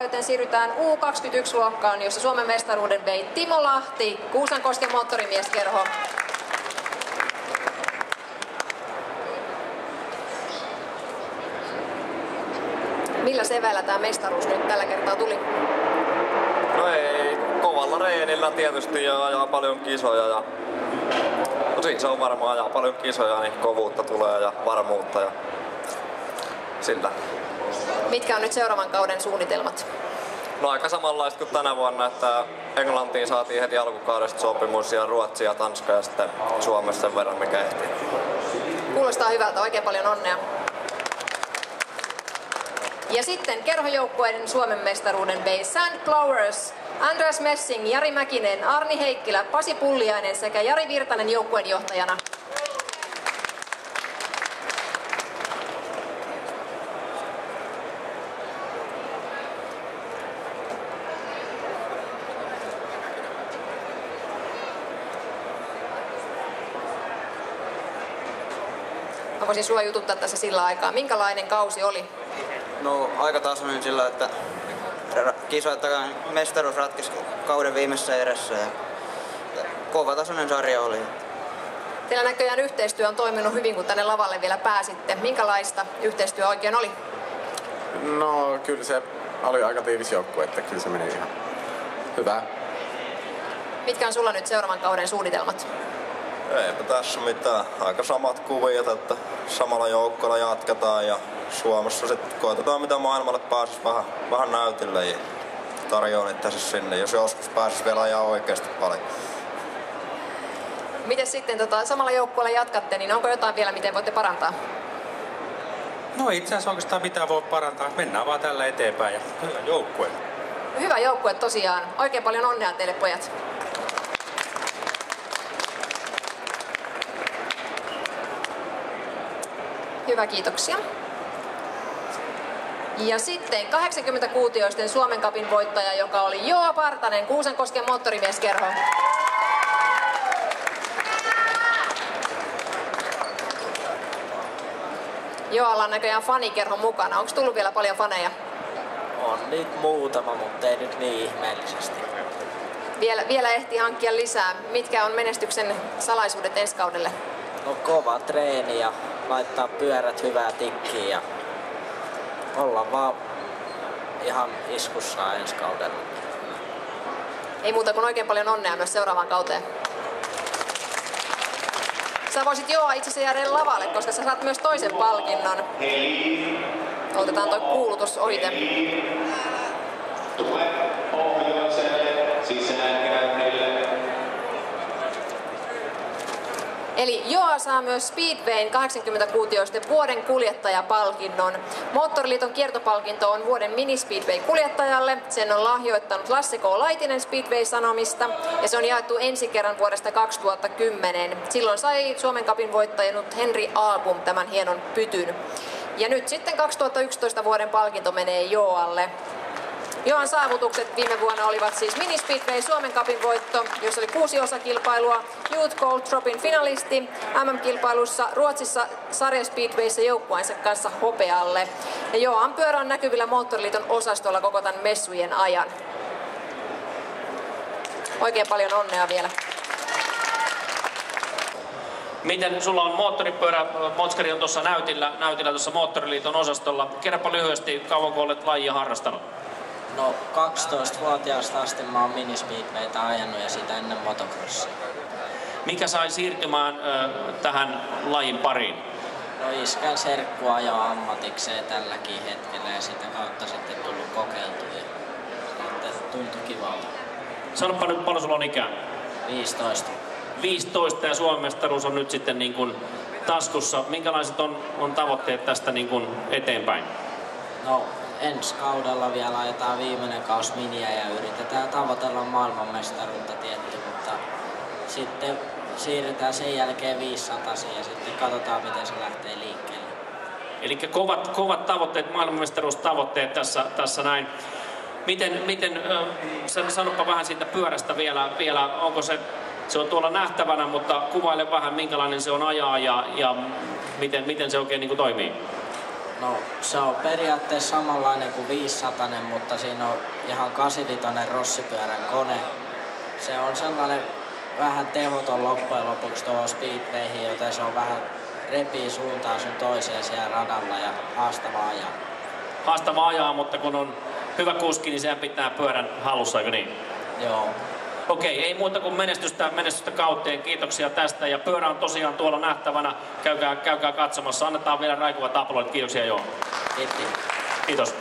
Joten siirrytään U21-luokkaan, jossa Suomen mestaruuden vei Timo Lahti, Kuusankosken moottorimieskerho. Millä sevällä tämä mestaruus nyt tällä kertaa tuli? No ei, kovalla reenillä tietysti ja ajaa paljon kisoja. No siinä se on varmaan, ajaa paljon kisoja, niin kovuutta tulee ja varmuutta ja sillä. Mitkä on nyt seuraavan kauden suunnitelmat? No aika samanlaista kuin tänä vuonna, että Englantiin saatiin heti alkukaudesta sopimus ja Ruotsi ja Tanska ja sitten Suomessa sen verran mikä ehtii. Kuulostaa hyvältä, oikein paljon onnea. Ja sitten kerhojoukkueiden Suomen mestaruuden vei St. Flowers, Andreas Messing, Jari Mäkinen, Arni Heikkilä, Pasi Pulliainen sekä Jari Virtanen joukkueen johtajana. Mä voisin sua jututtaa tässä sillä aikaa. Minkälainen kausi oli? No aika tasainen sillä, että mestaruus ratkesi kauden viimeisessä erässä ja kova tasainen sarja oli. Teillä näköjään yhteistyö on toiminut hyvin, kun tänne lavalle vielä pääsitte. Minkälaista yhteistyö oikein oli? No kyllä se oli aika tiivis joukkue, että kyllä se meni ihan hyvä. Mitkä on sulla nyt seuraavan kauden suunnitelmat? Eipä tässä mitään. Aika samat kuviot, että samalla joukkoilla jatketaan ja Suomessa sitten koetetaan mitä maailmalle pääsisi vähän näytille ja tarjoan itse sinne, jos joskus pääsisi vielä ajaa oikeasti paljon. Miten sitten samalla joukkueella jatkatte, niin onko jotain vielä, miten voitte parantaa? No itse asiassa oikeastaan mitään voi parantaa. Mennään vaan tällä eteenpäin ja hyvä joukkue. Hyvä joukkue tosiaan. Oikein paljon onnea teille pojat. Hyvä, kiitoksia. Ja sitten 80-kuutioisten Suomen Cupin voittaja, joka oli Joa Partanen, Kuusankosken moottorimieskerho. Joalla on näköjään fanikerho mukana. Onko tullut vielä paljon faneja? On nyt muutama, mutta ei nyt niin ihmeellisesti. Vielä ehtii hankkia lisää. Mitkä on menestyksen salaisuudet ensi kaudelle? No kova treeni ja laittaa pyörät hyvää tikkiin ja olla vaan ihan iskussa ensi kaudella. Ei muuta kuin oikein paljon onnea myös seuraavaan kauteen. Sä voisit Joa itse asiassa jäädä lavalle, koska sä saat myös toisen palkinnon. Otetaan toi kuulutus ohite. Eli Joa saa myös Speedwayn 80-kuutioisten vuoden kuljettajapalkinnon. Moottoriliiton kiertopalkinto on vuoden mini-Speedway-kuljettajalle. Sen on lahjoittanut Lasse K. Laitinen Speedway-Sanomista ja se on jaettu ensi kerran vuodesta 2010. Silloin sai Suomen Cupin voittanut Henri Album tämän hienon pytyn. Ja nyt sitten 2011 vuoden palkinto menee Joalle. Joan saavutukset viime vuonna olivat siis Mini Speedway Suomen Cupin voitto, jossa oli 6 osakilpailua, Youth Gold Tropin finalisti, MM-kilpailussa Ruotsissa sarja Speedwayssä joukkueensa kanssa hopealle. Ja Joan pyörä on näkyvillä Moottoriliiton osastolla koko tämän messujen ajan. Oikein paljon onnea vielä. Miten sulla on moottoripyörä, Motskari on tuossa näytillä tuossa Moottoriliiton osastolla. Kerropa lyhyesti, kauanko olet lajia harrastanut? No 12-vuotiaasta asti mä oon minispeedwaytä ajanut ja sitä ennen motocrossia. Mikä sai siirtymään tähän lajin pariin? No iskän serkku ajaa ammatikseen tälläkin hetkellä ja sitä kautta sitten tullut kokeiltua ja sitten tuntui kivalta. Sanopa nyt, paljon sulla on ikää? 15. 15 ja Suomen mestaruus on nyt sitten niin kuin taskussa. Minkälaiset on tavoitteet tästä niin kuin eteenpäin? No ensi kaudella vielä ajetaan viimeinen kaus miniä ja yritetään tavoitella maailmanmestaruutta tietty, mutta sitten siirrytään sen jälkeen 500 ja sitten katsotaan miten se lähtee liikkeelle. Eli kovat tavoitteet, maailmanmestaruustavoitteet tässä näin. Miten sanoppa vähän siitä pyörästä vielä onko se on tuolla nähtävänä, mutta kuvaile vähän minkälainen se on ajaa ja miten se oikein niin kuin toimii. No se on periaatteessa samanlainen kuin 500, mutta siinä on ihan 8-litoinen rossipyörän kone. Se on sellainen vähän tehoton loppujen lopuksi tuohon speedwayhin, joten se on vähän repii suuntaan sun toiseen siellä radalla ja haastava ajaa. Haastava ajaa, mutta kun on hyvä kuski, niin sehän pitää pyörän hallussa, eikö niin? Joo. Okei, ei muuta kuin menestystä kauteen. Kiitoksia tästä. Ja pyörä on tosiaan tuolla nähtävänä. Käykää katsomassa. Annetaan vielä raikuvat aplodit. Kiitoksia, joo. Kiitos. Kiitos.